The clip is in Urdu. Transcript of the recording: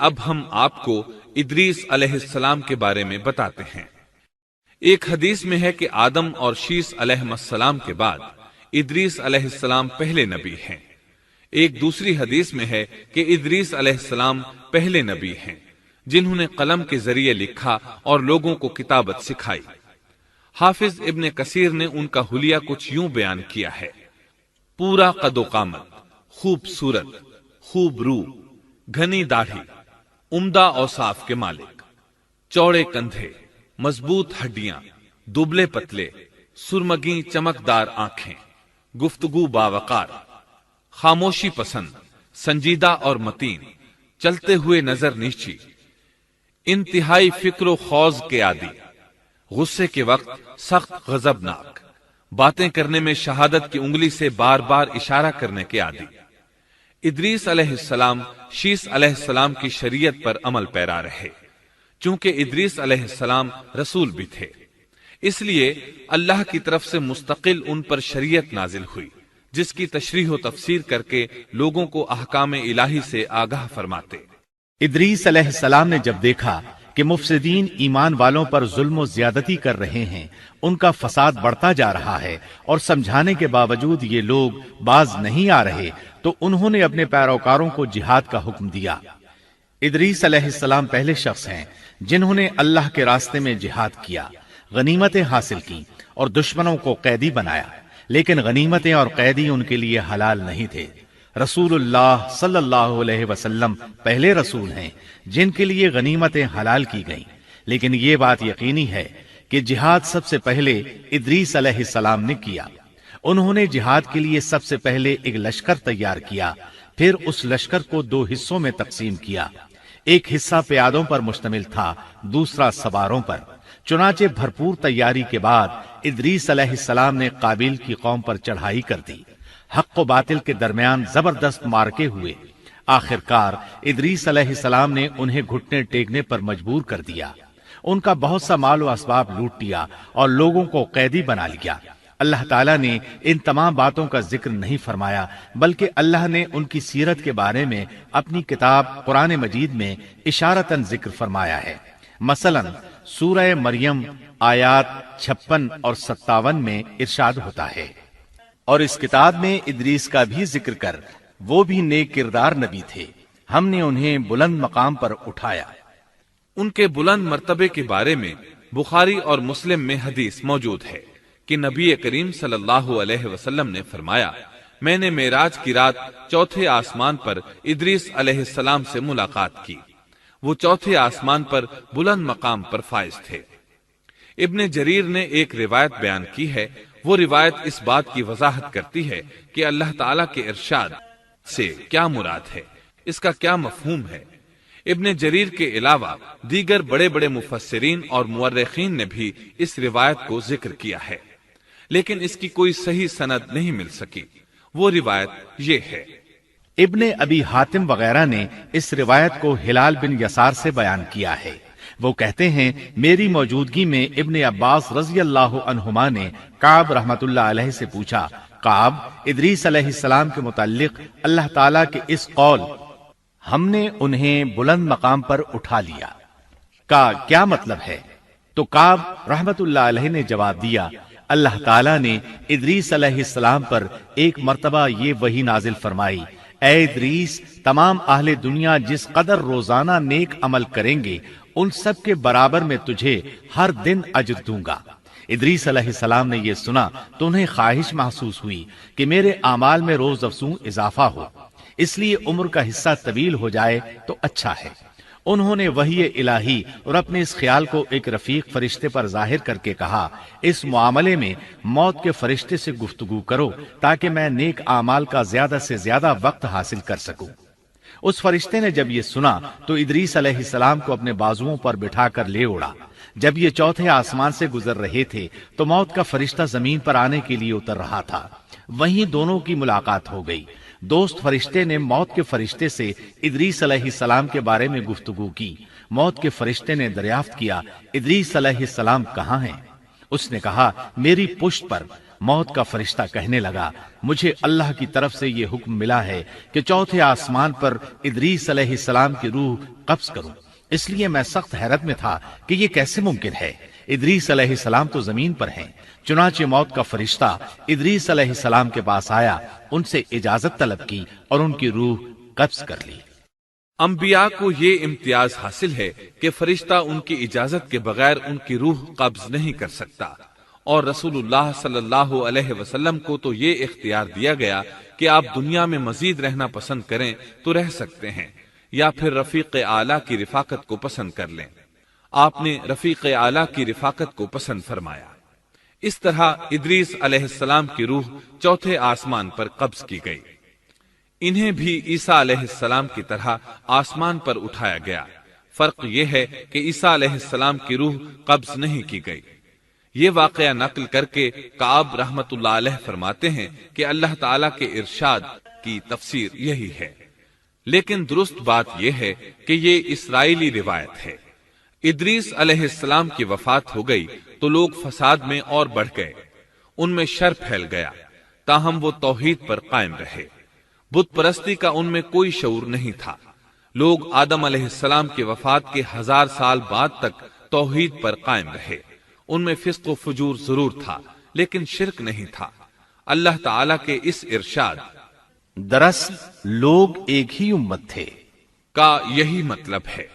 اب ہم آپ کو ادریس علیہ السلام کے بارے میں بتاتے ہیں۔ ایک حدیث میں ہے کہ آدم اور شیس علیہ السلام کے بعد ادریس علیہ السلام پہلے نبی ہیں۔ ایک دوسری حدیث میں ہے کہ ادریس علیہ السلام پہلے نبی ہیں جنہوں نے قلم کے ذریعے لکھا اور لوگوں کو کتابت سکھائی۔ حافظ ابن کثیر نے ان کا حلیہ کچھ یوں بیان کیا ہے: پورا قد و قامت، خوبصورت، خوب رو، گھنی داڑھی، عمدہ اوصاف کے مالک، چوڑے کندھے، مضبوط ہڈیاں، دبلے پتلے، سرمگی چمکدار آنکھیں، گفتگو باوقار، خاموشی پسند، سنجیدہ اور متین، چلتے ہوئے نظر نیچی، انتہائی فکر و خوض کے عادی، غصے کے وقت سخت غضبناک، باتیں کرنے میں شہادت کی انگلی سے بار بار اشارہ کرنے کے عادی۔ ادریس علیہ السلام شیس علیہ السلام کی شریعت پر عمل پیرا رہے۔ چونکہ ادریس علیہ السلام رسول بھی تھے، اس لیے اللہ کی طرف سے مستقل ان پر شریعت نازل ہوئی، جس کی تشریح و تفسیر کر کے لوگوں کو احکام الہی سے آگاہ فرماتے۔ ادریس علیہ السلام نے جب دیکھا کہ مفسدین ایمان والوں پر ظلم و زیادتی کر رہے ہیں، ان کا فساد بڑھتا جا رہا ہے اور سمجھانے کے باوجود یہ لوگ باز نہیں آ رہے، تو انہوں نے اپنے پیروکاروں کو جہاد کا حکم دیا۔ ادریس علیہ السلام پہلے شخص ہیں جنہوں نے اللہ کے راستے میں جہاد کیا، غنیمتیں حاصل کی اور دشمنوں کو قیدی بنایا، لیکن غنیمتیں اور قیدی ان کے لیے حلال نہیں تھے۔ رسول اللہ صلی اللہ علیہ وسلم پہلے رسول ہیں جن کے لیے غنیمتیں حلال کی گئیں، لیکن یہ بات یقینی ہے کہ جہاد سب سے پہلے ادریس علیہ السلام نے کیا۔ انہوں نے جہاد کے لیے سب سے پہلے ایک لشکر تیار کیا، پھر اس لشکر کو 2 حصوں میں تقسیم کیا۔ ایک حصہ پیادوں پر مشتمل تھا، دوسرا سواروں پر۔ چنانچہ بھرپور تیاری کے بعد ادریس علیہ السلام نے قابیل کی قوم پر چڑھائی کر دی۔ حق و باطل کے درمیان زبردست مارکے ہوئے۔ آخرکار ادریس علیہ السلام نے انہیں گھٹنے ٹیکنے پر مجبور کر دیا۔ ان کا بہت سا مال و اسباب لوٹ لیا اور لوگوں کو قیدی بنا لیا۔ اللہ تعالیٰ نے ان تمام باتوں کا ذکر نہیں فرمایا، بلکہ اللہ نے ان کی سیرت کے بارے میں اپنی کتاب قرآن مجید میں اشارتاً ذکر فرمایا ہے۔ مثلا سورہ مریم آیات 56 اور 57 میں ارشاد ہوتا ہے: اور اس کتاب میں ادریس کا بھی ذکر کر، وہ بھی نیک کردار نبی تھے، ہم نے انہیں بلند مقام پر اٹھایا۔ ان کے بلند مرتبے کے بارے میں بخاری اور مسلم میں حدیث موجود ہے کہ نبی کریم صلی اللہ علیہ وسلم نے فرمایا: میں نے معراج کی رات 4تھے آسمان پر ادریس علیہ السلام سے ملاقات کی۔ وہ 4تھے آسمان پر بلند مقام پر فائز تھے۔ ابن جریر نے ایک روایت بیان کی ہے، وہ روایت اس بات کی وضاحت کرتی ہے کہ اللہ تعالیٰ کے ارشاد سے کیا مراد ہے، اس کا کیا مفہوم ہے۔ ابن جریر کے علاوہ دیگر بڑے بڑے مفسرین اور مورخین نے بھی اس روایت کو ذکر کیا ہے، لیکن اس کی کوئی صحیح سند نہیں مل سکی۔ وہ روایت یہ ہے: ابن ابی حاتم وغیرہ نے اس روایت کو ہلال بن یسار سے بیان کیا ہے۔ وہ کہتے ہیں میری موجودگی میں ابن عباس رضی اللہ عنہما نے کعب رحمت اللہ علیہ سے پوچھا: کعب، ادریس علیہ السلام کے متعلق اللہ تعالیٰ کے اس قول ہم نے انہیں بلند مقام پر اٹھا لیا کا کیا مطلب ہے؟ تو کعب رحمت اللہ علیہ نے جواب دیا: اللہ تعالیٰ نے ادریس علیہ السلام پر ایک مرتبہ یہ وحی نازل فرمائی: اے ادریس، تمام اہل دنیا جس قدر روزانہ نیک عمل کریں گے ان سب کے برابر میں تجھے ہر دن اجر دوں گا۔ ادریس علیہ السلام نے یہ سنا تو انہیں خواہش محسوس ہوئی کہ میرے اعمال میں روز افزوں اضافہ ہو، اس لیے عمر کا حصہ طویل ہو جائے تو اچھا ہے۔ انہوں نے وحی الہی اور اپنے اس خیال کو ایک رفیق فرشتے پر ظاہر کر کے کہا: اس معاملے میں موت کے فرشتے سے گفتگو کرو تاکہ میں نیک اعمال کا زیادہ سے زیادہ وقت حاصل کر سکوں۔ اس فرشتے نے جب یہ سنا تو ادریس علیہ السلام کو اپنے بازوؤں پر بٹھا کر لے اڑا۔ جب یہ 4تھے آسمان سے گزر رہے تھے تو موت کا فرشتہ زمین پر آنے کے لیے اتر رہا تھا، وہیں دونوں کی ملاقات ہو گئی۔ دوست فرشتے نے موت کے فرشتے سے ادریس علیہ السلام کے بارے میں گفتگو کی۔ موت کے فرشتے نے دریافت کیا: ادریس علیہ السلام کہاں ہیں؟ اس نے کہا: میری پشت پر۔ موت کا فرشتہ کہنے لگا، مجھے اللہ کی طرف سے یہ حکم ملا ہے کہ چوتھے آسمان پر ادریس علیہ السلام کی روح قبض کروں۔ اس لیے میں سخت حیرت میں تھا کہ یہ کیسے ممکن ہے، ادریس علیہ السلام تو زمین پر ہیں۔ چنانچہ موت کا فرشتہ ادریس علیہ السلام کے پاس آیا، ان سے اجازت طلب کی اور ان کی روح قبض کر لی۔ انبیاء کو یہ امتیاز حاصل ہے کہ فرشتہ ان کی اجازت کے بغیر ان کی روح قبض نہیں کر سکتا، اور رسول اللہ صلی اللہ علیہ وسلم کو تو یہ اختیار دیا گیا کہ آپ دنیا میں مزید رہنا پسند کریں تو رہ سکتے ہیں، یا پھر رفیق اعلیٰ کی رفاقت کو پسند کر لیں۔ آپ نے رفیق اعلیٰ کی رفاقت کو پسند فرمایا۔ اس طرح ادریس علیہ السلام کی روح چوتھے آسمان پر قبض کی گئی۔ انہیں بھی عیسیٰ علیہ السلام کی طرح آسمان پر اٹھایا گیا۔ فرق یہ ہے کہ عیسیٰ علیہ السلام کی روح قبض نہیں کی گئی۔ یہ واقعہ نقل کر کے کعب رحمت اللہ علیہ فرماتے ہیں کہ اللہ تعالیٰ کے ارشاد کی تفسیر یہی ہے، لیکن درست بات یہ ہے کہ یہ اسرائیلی روایت ہے۔ ادریس علیہ السلام کی وفات ہو گئی تو لوگ فساد میں اور بڑھ گئے، ان میں شر پھیل گیا، تاہم وہ توحید پر قائم رہے۔ بت پرستی کا ان میں کوئی شعور نہیں تھا۔ لوگ آدم علیہ السلام کی وفات کے 1000 سال بعد تک توحید پر قائم رہے۔ ان میں فسق و فجور ضرور تھا، لیکن شرک نہیں تھا۔ اللہ تعالیٰ کے اس ارشاد دراصل لوگ ایک ہی امت تھے کا یہی مطلب ہے۔